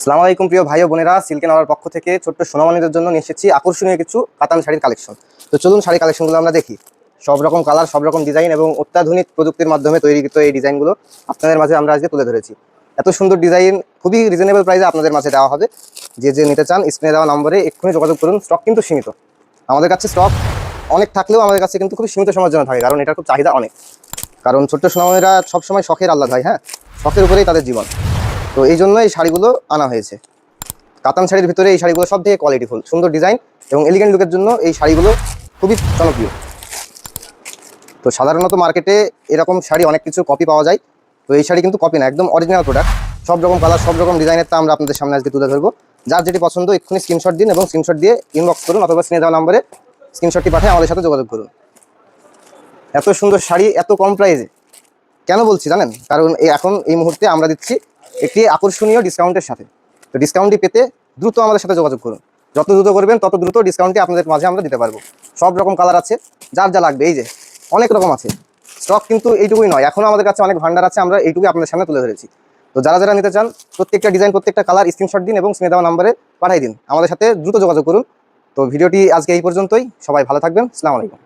আসসালামু আলাইকুম প্রিয় ভাই ও বোনেরা, সিল্কেন আওয়ার পক্ষ থেকে ছোট্ট সোনামণিদের জন্য নিয়ে এসেছি আকর্ষণীয় কিছু কাতান শাড়ির কালেকশন। তো চলুন শাড়ি কালেকশনগুলো আমরা দেখি। সব রকম কালার, সব রকম ডিজাইন এবং অত্যাধুনিক প্রযুক্তির মাধ্যমে তৈরিকৃত এই ডিজাইনগুলো আপনাদের মাঝে আমরা আজকে তুলে ধরেছি। এত সুন্দর ডিজাইন খুবই রিজনেবল প্রাইসে আপনাদের মাঝে দেওয়া হবে। যে নিতে চান স্ক্রিনে দেওয়া নম্বরে এক্ষুনি যোগাযোগ করুন। স্টক কিন্তু সীমিত, আমাদের কাছে স্টক অনেক থাকলেও আমাদের কাছে কিন্তু খুবই সীমিত সময়ের জন্য থাকে, কারণ এটার খুব চাহিদা অনেক। কারণ ছোট্ট সোনামণিরা সবসময় শখের আল্লাহ হয়, হ্যাঁ, শখের উপরেই তাদের জীবন। তো এই জন্য এই শাড়িগুলো আনা হয়েছে। কাতান শাড়ির ভিতরে এই শাড়িগুলো সব থেকে কোয়ালিটিফুল, সুন্দর ডিজাইন এবং এলিগেন্ট লুকের জন্য এই শাড়িগুলো খুবই জনপ্রিয়। তো সাধারণত মার্কেটে এরকম শাড়ি অনেক কিছু কপি পাওয়া যায়, তো এই শাড়ি কিন্তু কপি না, একদম অরিজিনাল প্রোডাক্ট। সব রকম কালার, সব রকম ডিজাইনের তা আমরা আপনাদের সামনে আজকে তুলে ধরবো। যার যেটি পছন্দ এক্ষুনি স্ক্রিনশট দিন এবং স্ক্রিনশট দিয়ে ইনবক্স করুন, অথবা স্ক্রিনে দেওয়া নম্বরে স্ক্রিনশটটি পাঠিয়ে আমাদের সাথে যোগাযোগ করুন। এত সুন্দর শাড়ি এত কম প্রাইসে কেন বলছি জানেন? কারণ এখন এই মুহূর্তে আমরা দিচ্ছি একটি আকর্ষণীয় ডিসকাউন্টের সাথে। তো ডিসকাউন্টটি পেতে দ্রুত আমাদের সাথে যোগাযোগ করুন। যত দ্রুত করবেন তত দ্রুত ডিসকাউন্টটি আপনাদের মাঝে আমরা দিতে পারবো। সব রকম কালার আছে, যার যা লাগবে এই যে অনেক রকম আছে। স্টক কিন্তু এইটুকুই নয়, এখনও আমাদের কাছে অনেক ভান্ডার আছে, আমরা এইটুকুই আপনাদের সামনে তুলে ধরেছি। তো যারা যারা নিতে চান প্রত্যেকটা ডিজাইন, প্রত্যেকটা কালার স্ক্রিনশট দিন এবং স্ক্রিনে দেওয়া নম্বরে পাঠিয়ে দিন, আমাদের সাথে দ্রুত যোগাযোগ করুন। তো ভিডিওটি আজকে এই পর্যন্তই। সবাই ভালো থাকবেন। আসসালামু আলাইকুম।